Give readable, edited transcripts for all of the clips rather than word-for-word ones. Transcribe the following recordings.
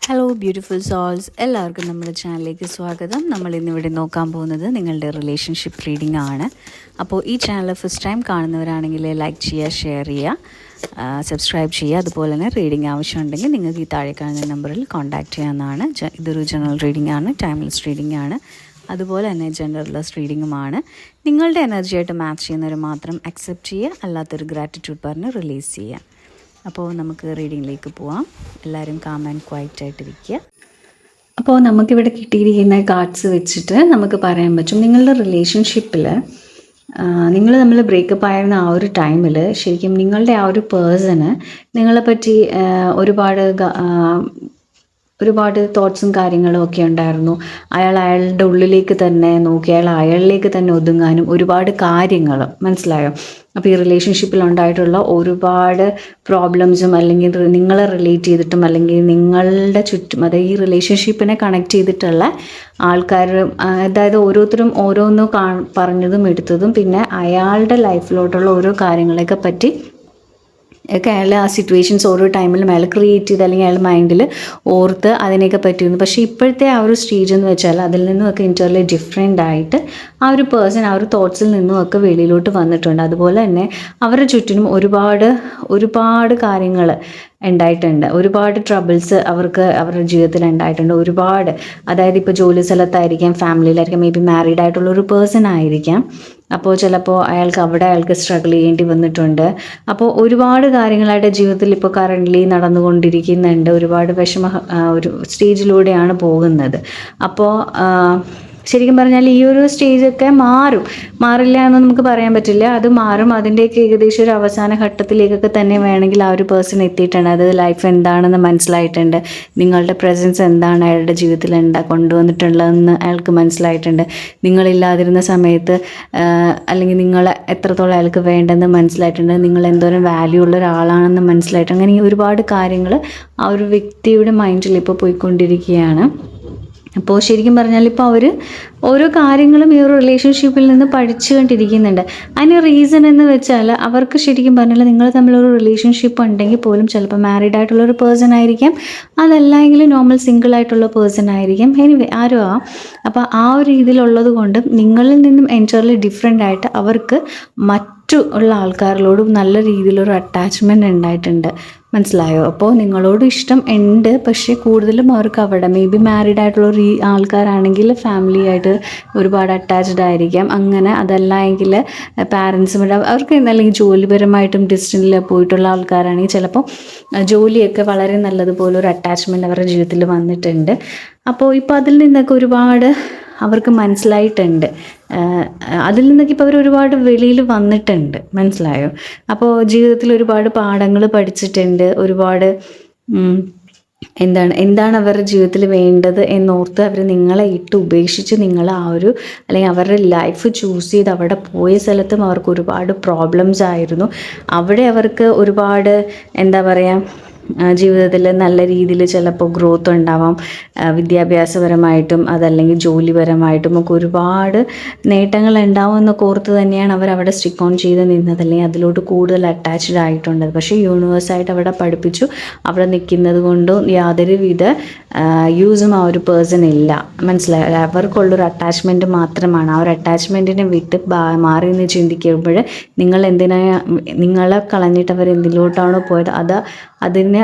Hello beautiful souls, എല്ലാവർക്കും നമ്മുടെ ചാനലിലേക്ക് സ്വാഗതം. നമ്മൾ ഇന്നിവിടെ നോക്കാൻ പോകുന്നത് നിങ്ങളുടെ റിലേഷൻഷിപ്പ് റീഡിംഗ് ആണ്. അപ്പോൾ ഈ ചാനൽ ഫസ്റ്റ് ടൈം കാണുന്നവരാണെങ്കിൽ ലൈക്ക് ചെയ്യുക, ഷെയർ ചെയ്യുക, സബ്സ്ക്രൈബ് ചെയ്യുക. അതുപോലെ തന്നെ റീഡിംഗ് ആവശ്യമുണ്ടെങ്കിൽ നിങ്ങൾക്ക് ഈ താഴെ കാണുന്ന നമ്പറിൽ കോൺടാക്റ്റ് ചെയ്യാവുന്നതാണ്. ഇതൊരു ജനറൽ റീഡിംഗ് ആണ്, ടൈംലെസ് റീഡിംഗ് ആണ്, അതുപോലെ തന്നെ ജെൻഡർലെസ് റീഡിങ്ങുമാണ്. നിങ്ങളുടെ എനർജിയായിട്ട് മാച്ച് ചെയ്യുന്നവർ മാത്രം അക്സെപ്റ്റ് ചെയ്യുക, അല്ലാത്തൊരു ഗ്രാറ്റിറ്റ്യൂഡ് പറഞ്ഞ് റിലീസ് ചെയ്യുക. അപ്പോൾ നമുക്ക് റീഡിങ്ങിലേക്ക് പോവാം. എല്ലാവരും കാം ആൻഡ് ക്വയറ്റ് ആയിട്ടിരിക്കുക. അപ്പോൾ നമുക്കിവിടെ കിട്ടിയിരിക്കുന്ന കാർഡ്സ് വെച്ചിട്ട് നമുക്ക് പറയാൻ പറ്റും, നിങ്ങളുടെ റിലേഷൻഷിപ്പിൽ നിങ്ങൾ തമ്മിൽ ബ്രേക്കപ്പ് ആയിരുന്ന ആ ഒരു ടൈമിൽ ശരിക്കും നിങ്ങളുടെ ആ ഒരു പേഴ്സണ് നിങ്ങളെപ്പറ്റി ഒരുപാട് തോട്ട്സും കാര്യങ്ങളും ഒക്കെ ഉണ്ടായിരുന്നു. അയാളുടെ ഉള്ളിലേക്ക് തന്നെ നോക്കി അയാളിലേക്ക് തന്നെ ഒതുങ്ങാനും ഒരുപാട് കാര്യങ്ങൾ മനസ്സിലായോ. അപ്പോൾ ഈ റിലേഷൻഷിപ്പിൽ ഉണ്ടായിട്ടുള്ള ഒരുപാട് പ്രോബ്ലംസും അല്ലെങ്കിൽ നിങ്ങളെ റിലേറ്റ് ചെയ്തിട്ടും അല്ലെങ്കിൽ നിങ്ങളുടെ ചുറ്റും അതായത് ഈ റിലേഷൻഷിപ്പിനെ കണക്ട് ചെയ്തിട്ടുള്ള ആൾക്കാർ, അതായത് ഓരോരുത്തരും ഓരോന്നും പറഞ്ഞതും എടുത്തതും പിന്നെ അയാളുടെ ലൈഫിലോട്ടുള്ള ഓരോ കാര്യങ്ങളെയൊക്കെ പറ്റി ഒക്കെ അയാൾ ആ സിറ്റുവേഷൻസ് ഓരോ ടൈമിലും അയാൾ ക്രിയേറ്റ് ചെയ്ത് അല്ലെങ്കിൽ അയാൾ മൈൻഡിൽ ഓർത്ത് അതിനെയൊക്കെ പറ്റിയിരുന്നു. പക്ഷേ ഇപ്പോഴത്തെ ആ ഒരു സ്റ്റേജ് എന്ന് വെച്ചാൽ അതിൽ നിന്നുമൊക്കെ ഇൻറ്റർലി ഡിഫറെൻ്റ് ആയിട്ട് ആ ഒരു പേഴ്സൺ ആ ഒരു തോട്ട്സിൽ നിന്നുമൊക്കെ വെളിയിലോട്ട് വന്നിട്ടുണ്ട്. അതുപോലെ തന്നെ അവരുടെ ചുറ്റിനും ഒരുപാട് കാര്യങ്ങൾ ഉണ്ടായിട്ടുണ്ട്, ഒരുപാട് ട്രബിൾസ് അവരുടെ ജീവിതത്തിൽ ഉണ്ടായിട്ടുണ്ട്. ഒരുപാട്, അതായത് ഇപ്പോൾ ജോലി സ്ഥലത്തായിരിക്കാം, ഫാമിലിയിലായിരിക്കാം, മേ ബി മാരീഡ് ആയിട്ടുള്ള ഒരു പേഴ്സൺ ആയിരിക്കാം. അപ്പോൾ ചിലപ്പോൾ അയാൾക്ക് സ്ട്രഗിൾ ചെയ്യേണ്ടി വന്നിട്ടുണ്ട്. അപ്പോൾ ഒരുപാട് കാര്യങ്ങളായിട്ട് ജീവിതത്തിൽ ഇപ്പോൾ കറൻ്റ്ലി നടന്നുകൊണ്ടിരിക്കുന്നുണ്ട്. ഒരുപാട് ഒരു സ്റ്റേജിലൂടെയാണ് പോകുന്നത്. അപ്പോൾ ശരിക്കും പറഞ്ഞാൽ ഈ ഒരു സ്റ്റേജൊക്കെ മാറില്ല എന്ന് നമുക്ക് പറയാൻ പറ്റില്ല. അത് മാറും. അതിൻ്റെയൊക്കെ ഏകദേശം ഒരു അവസാന ഘട്ടത്തിലേക്കൊക്കെ തന്നെ വേണമെങ്കിൽ ആ ഒരു പേഴ്സൺ എത്തിയിട്ടുണ്ട്. അത് ലൈഫ് എന്താണെന്ന് മനസ്സിലായിട്ടുണ്ട്. നിങ്ങളുടെ പ്രസൻസ് എന്താണ് അയാളുടെ ജീവിതത്തിൽ കൊണ്ടുവന്നിട്ടുള്ളതെന്ന് അയാൾക്ക് മനസ്സിലായിട്ടുണ്ട്. നിങ്ങളില്ലാതിരുന്ന സമയത്ത് അല്ലെങ്കിൽ നിങ്ങളെ എത്രത്തോളം അയാൾക്ക് വേണ്ടെന്ന് മനസ്സിലായിട്ടുണ്ട്. നിങ്ങൾ എന്തോരം വാല്യൂ ഉള്ള ഒരാളാണെന്ന് മനസ്സിലായിട്ടുണ്ട്. അങ്ങനെ ഒരുപാട് കാര്യങ്ങൾ ആ ഒരു വ്യക്തിയുടെ മൈൻഡിൽ ഇപ്പോൾ പോയിക്കൊണ്ടിരിക്കുകയാണ്. അപ്പോൾ ശരിക്കും പറഞ്ഞാൽ ഇപ്പോൾ അവർ ഓരോ കാര്യങ്ങളും ഈ ഒരു റിലേഷൻഷിപ്പിൽ നിന്ന് പഠിച്ചുകൊണ്ടിരിക്കുന്നുണ്ട്. അതിന് റീസൺ എന്ന് വെച്ചാൽ അവർക്ക് ശരിക്കും പറഞ്ഞാൽ നിങ്ങൾ തമ്മിലൊരു റിലേഷൻഷിപ്പ് ഉണ്ടെങ്കിൽ പോലും ചിലപ്പോൾ മാരീഡ് ആയിട്ടുള്ളൊരു പേഴ്സൺ ആയിരിക്കാം, അതല്ലെങ്കിൽ നോർമൽ സിംഗിൾ ആയിട്ടുള്ള പേഴ്സൺ ആയിരിക്കാം, എനിവേ ആരും ആവാം. അപ്പോൾ ആ ഒരു രീതിയിലുള്ളത് കൊണ്ട് നിങ്ങളിൽ നിന്നും എൻറ്റയർലി ഡിഫറെൻ്റ് ആയിട്ട് അവർക്ക് ഉള്ള ആൾക്കാരിലോടും നല്ല രീതിയിലൊരു അറ്റാച്ച്മെൻറ്റ് ഉണ്ടായിട്ടുണ്ട്. മനസ്സിലായോ? അപ്പോൾ നിങ്ങളോട് ഇഷ്ടം ഉണ്ട്, പക്ഷേ കൂടുതലും അവർക്ക് അവിടെ മേ ബി മാരീഡ് ആയിട്ടുള്ള ആൾക്കാരാണെങ്കിൽ ഫാമിലി ആയിട്ട് ഒരുപാട് അറ്റാച്ച്ഡ് ആയിരിക്കാം. അങ്ങനെ അതല്ല എങ്കിൽ പാരൻസും അവർക്ക് അല്ലെങ്കിൽ ജോലിപരമായിട്ടും ഡിസ്റ്റൻറ്റിൽ പോയിട്ടുള്ള ആൾക്കാരാണെങ്കിൽ ചിലപ്പോൾ ജോലിയൊക്കെ വളരെ നല്ലതുപോലെ ഒരു അറ്റാച്ച്മെൻറ്റ് അവരുടെ ജീവിതത്തിൽ വന്നിട്ടുണ്ട്. അപ്പോൾ ഇപ്പോൾ അതിൽ നിന്നൊക്കെ ഒരുപാട് അവർക്ക് മനസ്സിലായിട്ടുണ്ട്. അതിൽ നിന്നൊക്കെ ഇപ്പോൾ അവർ ഒരുപാട് വെളിയിൽ വന്നിട്ടുണ്ട്. മനസ്സിലായോ? അപ്പോൾ ജീവിതത്തിൽ ഒരുപാട് പാഠങ്ങൾ പഠിച്ചിട്ടുണ്ട്. ഒരുപാട് എന്താണ് അവരുടെ ജീവിതത്തിൽ വേണ്ടത് എന്നോർത്ത് അവർ നിങ്ങളെ ഉപേക്ഷിച്ച് നിങ്ങൾ അല്ലെങ്കിൽ അവരുടെ ലൈഫ് ചൂസ് ചെയ്ത് അവിടെ പോയ സ്ഥലത്തും അവർക്ക് ഒരുപാട് പ്രോബ്ലംസ് ആയിരുന്നു. അവിടെ അവർക്ക് ഒരുപാട് ജീവിതത്തിൽ നല്ല രീതിയിൽ ചിലപ്പോൾ ഗ്രോത്ത് ഉണ്ടാവാം, വിദ്യാഭ്യാസപരമായിട്ടും അതല്ലെങ്കിൽ ജോലിപരമായിട്ടും ഒക്കെ ഒരുപാട് നേട്ടങ്ങൾ ഉണ്ടാവും എന്നൊക്കെ ഓർത്ത് തന്നെയാണ് അവരവിടെ സ്റ്റിക്ക് ഓൺ ചെയ്ത് നിന്നത്, അല്ലെങ്കിൽ അതിലോട്ട് കൂടുതൽ അറ്റാച്ച്ഡ് ആയിട്ടുണ്ട്. പക്ഷേ യൂണിവേഴ്സായിട്ട് അവിടെ പഠിപ്പിച്ചു, അവിടെ നിൽക്കുന്നത് കൊണ്ടും യാതൊരുവിധ യൂസും ആ ഒരു പേഴ്സൺ ഇല്ല. മനസ്സിലായി? അവർക്കുള്ളൊരു അറ്റാച്ച്മെൻറ്റ് മാത്രമാണ്. ആ ഒരു അറ്റാച്ച്മെൻറ്റിനെ വിട്ട് മാറി നിന്ന് ചിന്തിക്കുമ്പോൾ നിങ്ങളെ കളഞ്ഞിട്ട് അവർ എന്തിലോട്ടാണോ പോയത് അതിന്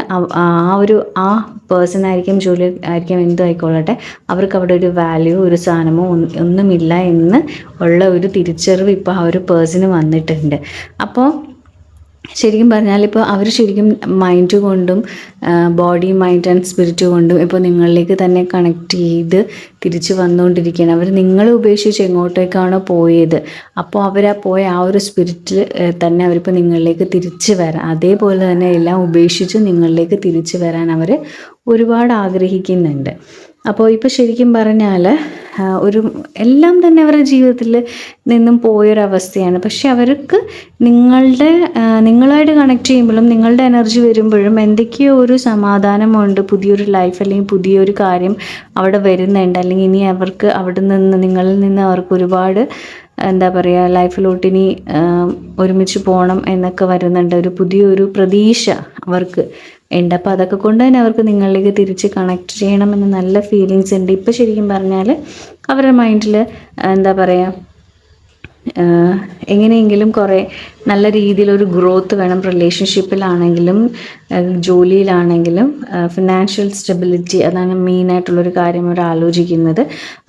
ആ പേഴ്സൺ ആയിരിക്കും, ജോലി ആയിരിക്കും, എന്തോ ആയിക്കൊള്ളട്ടെ, അവർക്ക് അവിടെ ഒരു വാല്യൂ ഒരു സാധനമോ ഒന്നുമില്ല എന്ന് ഉള്ള ഒരു തിരിച്ചറിവ് ഇപ്പോൾ ആ ഒരു പേഴ്സണ് വന്നിട്ടുണ്ട്. അപ്പോൾ ശരിക്കും പറഞ്ഞാൽ ഇപ്പോൾ അവർ ശരിക്കും മൈൻഡ് കൊണ്ടും ബോഡി, മൈൻഡ് ആൻഡ് സ്പിരിറ്റ് കൊണ്ടും ഇപ്പോൾ നിങ്ങളിലേക്ക് തന്നെ കണക്ട് ചെയ്ത് തിരിച്ച് വന്നുകൊണ്ടിരിക്കുകയാണ്. അവർ നിങ്ങളെ ഉപേക്ഷിച്ച് എങ്ങോട്ടേക്കാണോ പോയത്, അപ്പോൾ പോയ ആ ഒരു സ്പിരിറ്റിൽ തന്നെ അവരിപ്പോൾ നിങ്ങളിലേക്ക് തിരിച്ച് വരാൻ, അതേപോലെ തന്നെ എല്ലാം ഉപേക്ഷിച്ച് നിങ്ങളിലേക്ക് തിരിച്ച് വരാൻ അവർ ഒരുപാട് ആഗ്രഹിക്കുന്നുണ്ട്. അപ്പോൾ ഇപ്പോൾ ശരിക്കും പറഞ്ഞാൽ എല്ലാം തന്നെ അവരുടെ ജീവിതത്തിൽ നിന്നും പോയൊരവസ്ഥയാണ്. പക്ഷെ അവർക്ക് നിങ്ങളായിട്ട് കണക്ട് ചെയ്യുമ്പോഴും നിങ്ങളുടെ എനർജി വരുമ്പോഴും എന്തൊക്കെയോ ഒരു സമാധാനമുണ്ട്, പുതിയൊരു ലൈഫ് അല്ലെങ്കിൽ പുതിയൊരു കാര്യം അവിടെ വരുന്നുണ്ട്. അല്ലെങ്കിൽ ഇനി അവർക്ക് നിങ്ങളിൽ നിന്ന് അവർക്ക് ഒരുപാട് ലൈഫിലോട്ട് ഇനി ഒരുമിച്ച് പോകണം എന്നൊക്കെ വരുന്നുണ്ട്. പുതിയൊരു പ്രതീക്ഷ അവർക്ക് ഉണ്ട്. അപ്പോൾ അതൊക്കെ കൊണ്ട് തന്നെ അവർക്ക് നിങ്ങളിലേക്ക് തിരിച്ച് കണക്ട് ചെയ്യണമെന്ന് നല്ല ഫീലിങ്സ് ഉണ്ട്. ഇപ്പോൾ ശരിക്കും പറഞ്ഞാൽ അവരുടെ മൈൻഡിൽ എന്താ പറയുക, എങ്ങനെയെങ്കിലും കുറേ നല്ല രീതിയിലൊരു ഗ്രോത്ത് വേണം. റിലേഷൻഷിപ്പിലാണെങ്കിലും ജോലിയിലാണെങ്കിലും ഫിനാൻഷ്യൽ സ്റ്റെബിലിറ്റി, അതാണ് മെയിനായിട്ടുള്ളൊരു കാര്യം അവർ ആലോചിക്കുന്നത്.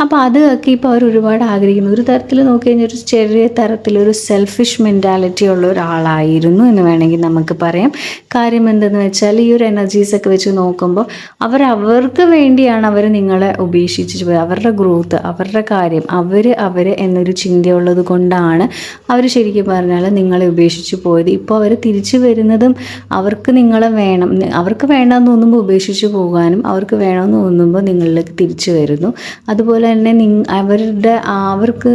അപ്പോൾ അതൊക്കെ ഇപ്പോൾ അവർ ഒരുപാട് ആഗ്രഹിക്കുന്നു. ഒരു തരത്തിൽ നോക്കി കഴിഞ്ഞാൽ ഒരു ചെറിയ തരത്തിലൊരു സെൽഫിഷ് മെൻറ്റാലിറ്റി ഉള്ള ഒരാളായിരുന്നു എന്ന് വേണമെങ്കിൽ നമുക്ക് പറയാം. കാര്യം എന്തെന്ന് വെച്ചാൽ ഈ ഒരു എനർജീസൊക്കെ വെച്ച് നോക്കുമ്പോൾ അവർക്ക് വേണ്ടിയാണ് അവർ നിങ്ങളെ ഉപേക്ഷിച്ച് പോയത്. അവരുടെ ഗ്രോത്ത്, അവരുടെ കാര്യം, അവർ എന്നൊരു ചിന്തയുള്ളത് കൊണ്ടാണ് അവർ ശരിക്കും പറഞ്ഞാൽ നിങ്ങളെ ഉപേക്ഷിച്ച് പോയത്. ഇപ്പോൾ അവർ തിരിച്ചു വരുന്നതും അവർക്ക് നിങ്ങളെ വേണം, അവർക്ക് വേണമെന്ന് തോന്നുമ്പോൾ ഉപേക്ഷിച്ച് പോകാനും അവർക്ക് വേണമെന്ന് തോന്നുമ്പോൾ നിങ്ങളിലേക്ക് തിരിച്ചു വരുന്നു. അതുപോലെ തന്നെ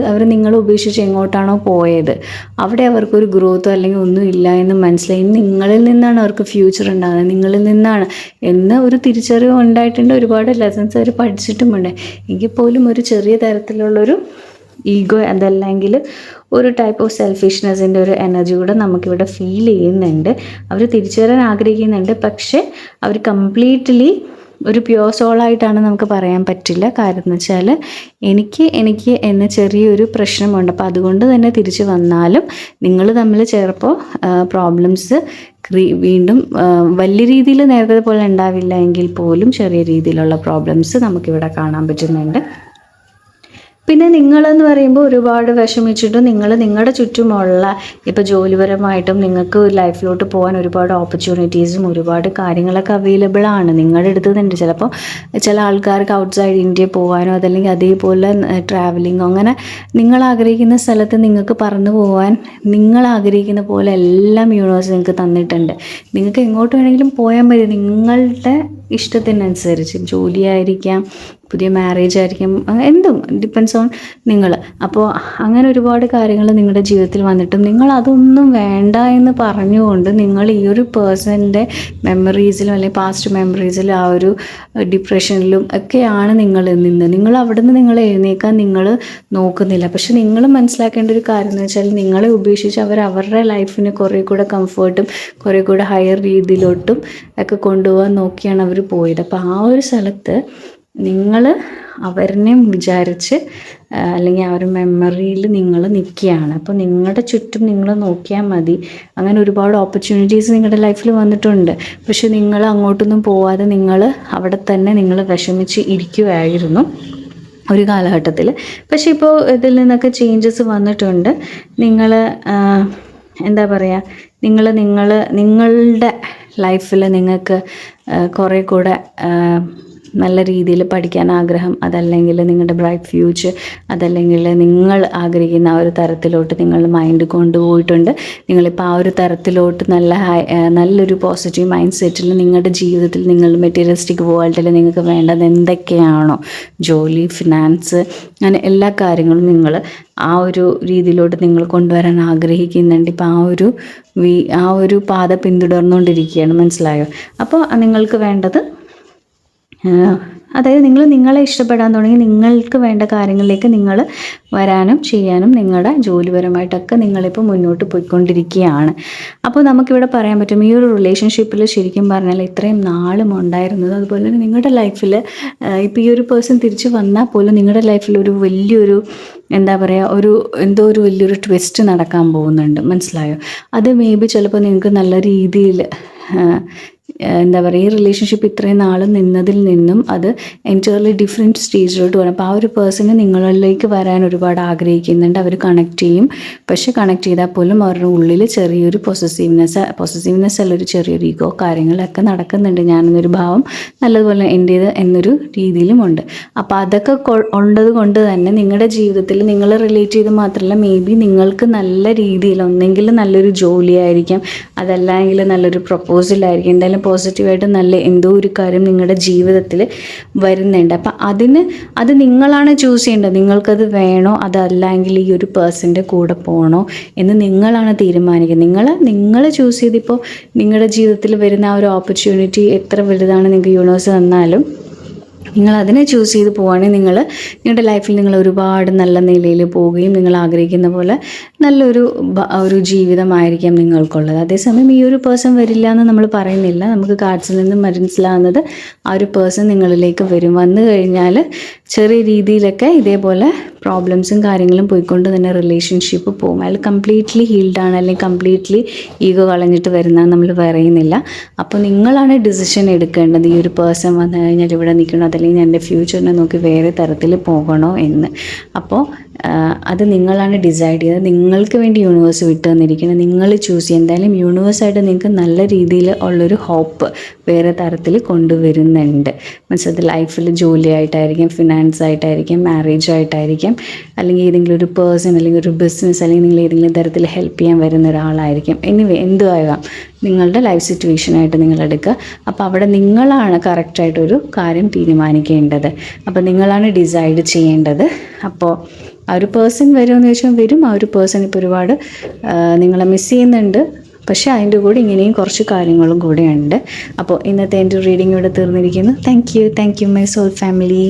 അവർ നിങ്ങളെ ഉപേക്ഷിച്ച് എങ്ങോട്ടാണോ പോയത് അവിടെ അവർക്കൊരു ഗ്രോത്തോ അല്ലെങ്കിൽ ഒന്നും ഇല്ല എന്ന് മനസ്സിലായി. നിങ്ങളിൽ നിന്നാണ് അവർക്ക് ഫ്യൂച്ചർ ഉണ്ടാകുന്നത്, നിങ്ങളിൽ നിന്നാണ് എന്ന് ഒരു തിരിച്ചറിവ് ഉണ്ടായിട്ടുണ്ട്. ഒരുപാട് ലെസൺസ് അവർ പഠിച്ചിട്ടുമുണ്ട്. എങ്കിൽ പോലും ഒരു ചെറിയ തരത്തിലുള്ളൊരു ഈഗോ, അതല്ലെങ്കിൽ ഒരു ടൈപ്പ് ഓഫ് സെൽഫിഷ്നെസ്സിൻ്റെ ഒരു എനർജി കൂടെ നമുക്കിവിടെ ഫീൽ ചെയ്യുന്നുണ്ട്. അവർ തിരിച്ചു വരാൻ ആഗ്രഹിക്കുന്നുണ്ട്, പക്ഷേ അവർ കംപ്ലീറ്റ്ലി ഒരു പ്യുവർ സോളായിട്ടാണ് നമുക്ക് പറയാൻ പറ്റില്ല. കാര്യം എന്ന് വെച്ചാൽ എനിക്ക് എന്ന ചെറിയൊരു പ്രശ്നമുണ്ട്. അപ്പോൾ അതുകൊണ്ട് തന്നെ തിരിച്ചു വന്നാലും നിങ്ങൾ തമ്മിൽ ചിലപ്പോൾ പ്രോബ്ലംസ് വീണ്ടും വലിയ രീതിയിൽ നേരത്തെ പോലെ ഉണ്ടാവില്ല എങ്കിൽ പോലും ചെറിയ രീതിയിലുള്ള പ്രോബ്ലംസ് നമുക്കിവിടെ കാണാൻ പറ്റുന്നുണ്ട്. പിന്നെ നിങ്ങളെന്ന് പറയുമ്പോൾ ഒരുപാട് വിഷമിച്ചിട്ടും നിങ്ങളുടെ ചുറ്റുമുള്ള ഇപ്പോൾ ജോലിപരമായിട്ടും നിങ്ങൾക്ക് ലൈഫിലോട്ട് പോകാൻ ഒരുപാട് ഓപ്പർച്യൂണിറ്റീസും ഒരുപാട് കാര്യങ്ങളൊക്കെ അവൈലബിൾ ആണ് നിങ്ങളുടെ അടുത്ത് തന്നെ. ചിലപ്പോൾ ചില ആൾക്കാർക്ക് ഔട്ട്സൈഡ് ഇന്ത്യ പോകാനോ അതല്ലെങ്കിൽ അതേപോലെ ട്രാവലിങ്ങോ, അങ്ങനെ നിങ്ങൾ ആഗ്രഹിക്കുന്ന സ്ഥലത്ത് നിങ്ങൾക്ക് പറന്നു പോകാൻ നിങ്ങൾ ആഗ്രഹിക്കുന്ന പോലെ എല്ലാം യൂണിവേഴ്സ് നിങ്ങൾക്ക് തന്നിട്ടുണ്ട്. നിങ്ങൾക്ക് എങ്ങോട്ട് വേണമെങ്കിലും പോയാൽ മതി, നിങ്ങളുടെ ഇഷ്ടത്തിനനുസരിച്ച്. ജോലിയായിരിക്കാം, പുതിയ മാരേജ് ആയിരിക്കും, എന്തും ഡിപ്പെൻസ് ഓൺ നിങ്ങൾ. അപ്പോൾ അങ്ങനെ ഒരുപാട് കാര്യങ്ങൾ നിങ്ങളുടെ ജീവിതത്തിൽ വന്നിട്ടും നിങ്ങൾ അതൊന്നും വേണ്ട എന്ന് പറഞ്ഞുകൊണ്ട് നിങ്ങൾ ഈ ഒരു പേഴ്സൻ്റെ മെമ്മറീസിലും അല്ലെങ്കിൽ പാസ്റ്റ് മെമ്മറീസിലും ആ ഒരു ഡിപ്രഷനിലും ഒക്കെയാണ് നിങ്ങൾ അവിടെ നിന്ന് നിങ്ങൾ എഴുന്നേക്കാൻ നിങ്ങൾ നോക്കുന്നില്ല. പക്ഷെ നിങ്ങൾ മനസ്സിലാക്കേണ്ട ഒരു കാര്യം എന്ന് വെച്ചാൽ നിങ്ങളെ ഉപേക്ഷിച്ച് അവരുടെ ലൈഫിന് കുറേ കൂടെ കംഫർട്ടും കുറേ കൂടെ ഹയർ രീതിയിലോട്ടും ഒക്കെ കൊണ്ടുപോകാൻ നോക്കിയാണ് അവർ പോയത്. അപ്പോൾ ആ ഒരു സ്ഥലത്ത് നിങ്ങൾ അവരിനെയും വിചാരിച്ച് അല്ലെങ്കിൽ ആ ഒരു മെമ്മറിയിൽ നിങ്ങൾ നിൽക്കുകയാണ്. അപ്പോൾ നിങ്ങളുടെ ചുറ്റും നിങ്ങൾ നോക്കിയാൽ മതി. അങ്ങനെ ഒരുപാട് ഓപ്പർച്യൂണിറ്റീസ് നിങ്ങളുടെ ലൈഫിൽ വന്നിട്ടുണ്ട്. പക്ഷെ നിങ്ങൾ അങ്ങോട്ടൊന്നും പോവാതെ നിങ്ങൾ അവിടെ തന്നെ നിങ്ങൾ വിഷമിച്ച് ഇരിക്കുമായിരുന്നു ഒരു കാലഘട്ടത്തിൽ. പക്ഷേ ഇപ്പോൾ ഇതിൽ നിന്നൊക്കെ ചേഞ്ചസ് വന്നിട്ടുണ്ട്. നിങ്ങൾ എന്താ പറയുക, നിങ്ങളുടെ ലൈഫിൽ നിങ്ങൾക്ക് കുറേ കൂടെ നല്ല രീതിയിൽ പഠിക്കാൻ ആഗ്രഹം, അതല്ലെങ്കിൽ നിങ്ങളുടെ ബ്രൈറ്റ് ഫ്യൂച്ചർ, അതല്ലെങ്കിൽ നിങ്ങൾ ആഗ്രഹിക്കുന്ന ആ ഒരു തരത്തിലോട്ട് നിങ്ങളുടെ മൈൻഡ് കൊണ്ടുപോയിട്ടുണ്ട്. നിങ്ങളിപ്പോൾ ആ ഒരു തരത്തിലോട്ട് നല്ലൊരു പോസിറ്റീവ് മൈൻഡ് സെറ്റിൽ നിങ്ങളുടെ ജീവിതത്തിൽ നിങ്ങൾ മെറ്റീരിയലിസ്റ്റിക് വേൾഡിൽ നിങ്ങൾക്ക് വേണ്ടത് എന്തൊക്കെയാണോ, ജോലി, ഫിനാൻസ്, അങ്ങനെ എല്ലാ കാര്യങ്ങളും നിങ്ങൾ ആ ഒരു രീതിയിലോട്ട് നിങ്ങൾ കൊണ്ടുവരാൻ ആഗ്രഹിക്കുന്നുണ്ട്. ഇപ്പോൾ ആ ഒരു പാത പിന്തുടർന്നുകൊണ്ടിരിക്കുകയാണ്. മനസ്സിലായോ? അപ്പോൾ നിങ്ങൾക്ക് വേണ്ടത് അതായത് നിങ്ങളെ ഇഷ്ടപ്പെടാൻ തുടങ്ങി നിങ്ങൾക്ക് വേണ്ട കാര്യങ്ങളിലേക്ക് നിങ്ങൾ വരാനും ചെയ്യാനും നിങ്ങളുടെ ജോലിപരമായിട്ടൊക്കെ നിങ്ങളിപ്പോൾ മുന്നോട്ട് പോയിക്കൊണ്ടിരിക്കുകയാണ്. അപ്പോൾ നമുക്കിവിടെ പറയാൻ പറ്റും ഈ ഒരു റിലേഷൻഷിപ്പിൽ ശരിക്കും പറഞ്ഞാൽ ഇത്രയും നാളും ഉണ്ടായിരുന്നത്, അതുപോലെ തന്നെ നിങ്ങളുടെ ലൈഫിൽ ഇപ്പോൾ ഈ ഒരു പേഴ്സൺ തിരിച്ച് വന്നാൽ പോലും നിങ്ങളുടെ ലൈഫിൽ ഒരു വലിയൊരു എന്താ പറയുക, ഒരു വലിയൊരു ട്വിസ്റ്റ് നടക്കാൻ പോകുന്നുണ്ട്. മനസ്സിലായോ? അത് മേ ബി ചിലപ്പോൾ നിങ്ങൾക്ക് നല്ല രീതിയിൽ എന്താ പറയുക, ഈ റിലേഷൻഷിപ്പ് ഇത്രയും നാൾ നിന്നതിൽ നിന്നും അത് എൻറ്റയർലി ഡിഫറെൻറ്റ് സ്റ്റേജിലോട്ട് വരും. അപ്പോൾ ആ ഒരു പേഴ്സണ് നിങ്ങളിലേക്ക് വരാൻ ഒരുപാട് ആഗ്രഹിക്കുന്നുണ്ട്. അവർ കണക്ട് ചെയ്യും. പക്ഷെ കണക്ട് ചെയ്താൽ പോലും അവരുടെ ഉള്ളിൽ ചെറിയൊരു പൊസസീവ്നെസ് അല്ല, ഒരു ചെറിയൊരു ഈഗോ കാര്യങ്ങളൊക്കെ നടക്കുന്നുണ്ട്. ഞാനെന്നൊരു ഭാവം നല്ലതുപോലെ എൻ്റേത് എന്നൊരു രീതിയിലുമുണ്ട്. അപ്പോൾ അതൊക്കെ ഉള്ളത് കൊണ്ട് തന്നെ നിങ്ങളുടെ ജീവിതത്തിൽ നിങ്ങൾ റിലേറ്റ് ചെയ്ത് മാത്രമല്ല, മേ ബി നിങ്ങൾക്ക് നല്ല രീതിയിൽ ഒന്നെങ്കിൽ നല്ലൊരു ജോലിയായിരിക്കാം, അതല്ലെങ്കിൽ നല്ലൊരു പ്രപ്പോസലായിരിക്കും, എന്തായാലും പോസിറ്റീവായിട്ട് നല്ല എന്തോ ഒരു കാര്യം നിങ്ങളുടെ ജീവിതത്തിൽ വരുന്നുണ്ട്. അപ്പം അത് നിങ്ങളാണ് ചൂസ് ചെയ്യേണ്ടത്. നിങ്ങൾക്കത് വേണോ അതല്ലെങ്കിൽ ഈ ഒരു പേഴ്സൻ്റെ കൂടെ പോകണോ എന്ന് നിങ്ങളാണ് തീരുമാനിക്കുന്നത്. നിങ്ങൾ ചൂസ് ചെയ്തിപ്പോൾ നിങ്ങളുടെ ജീവിതത്തിൽ വരുന്ന ആ ഒരു ഓപ്പർച്യൂണിറ്റി എത്ര വലുതാണ് നിങ്ങൾക്ക് യൂണിവേഴ്സ് തന്നാലും നിങ്ങൾ അതിനെ ചൂസ് ചെയ്ത് പോവുകയാണെങ്കിൽ നിങ്ങളുടെ ലൈഫിൽ നിങ്ങൾ ഒരുപാട് നല്ല നിലയിൽ പോവുകയും നിങ്ങൾ ആഗ്രഹിക്കുന്ന പോലെ നല്ലൊരു ഒരു ജീവിതമായിരിക്കാം നിങ്ങൾക്കുള്ളത്. അതേസമയം ഈ ഒരു പേഴ്സൺ വരില്ല എന്ന് നമ്മൾ പറയുന്നില്ല. നമുക്ക് കാർഡ്സിൽ നിന്നും മനസ്സിലാവുന്നത് ആ ഒരു പേഴ്സൺ നിങ്ങളിലേക്ക് വരും. വന്നു കഴിഞ്ഞാൽ ചെറിയ രീതിയിലൊക്കെ ഇതേപോലെ പ്രോബ്ലംസും കാര്യങ്ങളും പോയിക്കൊണ്ട് തന്നെ റിലേഷൻഷിപ്പ് പോകും. അയാൾ കംപ്ലീറ്റ്ലി ഹീൽഡാണ് അല്ലെങ്കിൽ കംപ്ലീറ്റ്ലി ഈഗോ കളഞ്ഞിട്ട് വരുന്നതെന്ന് നമ്മൾ പറയുന്നില്ല. അപ്പോൾ നിങ്ങളാണ് ഡിസിഷൻ എടുക്കേണ്ടത്. ഈ ഒരു പേഴ്സൺ വന്നു കഴിഞ്ഞാൽ ഇവിടെ നിൽക്കണോ, അതല്ലെങ്കിൽ എൻ്റെ ഫ്യൂച്ചറിനെ നോക്കി വേറെ തരത്തിൽ പോകണോ എന്ന്. അപ്പോൾ അത് നിങ്ങളാണ് ഡിസൈഡ് ചെയ്തത്. നിങ്ങൾക്ക് വേണ്ടി യൂണിവേഴ്സ് വിട്ടു തന്നിരിക്കുന്നത്. നിങ്ങൾ ചൂസ് ചെയ്യുക. എന്തായാലും യൂണിവേഴ്സായിട്ട് നിങ്ങൾക്ക് നല്ല രീതിയിൽ ഉള്ളൊരു ഹോപ്പ് വേറെ തരത്തിൽ കൊണ്ടുവരുന്നുണ്ട്. മീൻസ് അത് ലൈഫിൽ ജോലിയായിട്ടായിരിക്കും, ഫിനാൻസ് ആയിട്ടായിരിക്കും, മാരേജ് ആയിട്ടായിരിക്കും, അല്ലെങ്കിൽ ഏതെങ്കിലും ഒരു പേഴ്സൺ, അല്ലെങ്കിൽ ഒരു ബിസിനസ്, അല്ലെങ്കിൽ നിങ്ങൾ ഏതെങ്കിലും തരത്തിൽ ഹെൽപ്പ് ചെയ്യാൻ വരുന്ന ഒരാളായിരിക്കും. എനിവേ എന്തും ആകാം, നിങ്ങളുടെ ലൈഫ് സിറ്റുവേഷനായിട്ട് നിങ്ങൾ എടുക്കുക. അപ്പോൾ അവിടെ നിങ്ങളാണ് കറക്റ്റായിട്ടൊരു കാര്യം തീരുമാനിക്കേണ്ടത്. അപ്പോൾ നിങ്ങളാണ് ഡിസൈഡ് ചെയ്യേണ്ടത്. അപ്പോൾ ആ ഒരു പേഴ്സൺ വരുമെന്ന് ചോദിച്ചാൽ വരും. ആ ഒരു പേഴ്സൺ ഇപ്പോൾ ഒരുപാട് നിങ്ങളെ മിസ് ചെയ്യുന്നുണ്ട്. പക്ഷേ അതിൻ്റെ കൂടെ ഇങ്ങനെയും കുറച്ച് കാര്യങ്ങളും കൂടെ ഉണ്ട്. അപ്പോൾ ഇന്നത്തെ എൻ്റെ റീഡിംഗ് ഇവിടെ തീർന്നിരിക്കുന്നു. Thank you my soul family.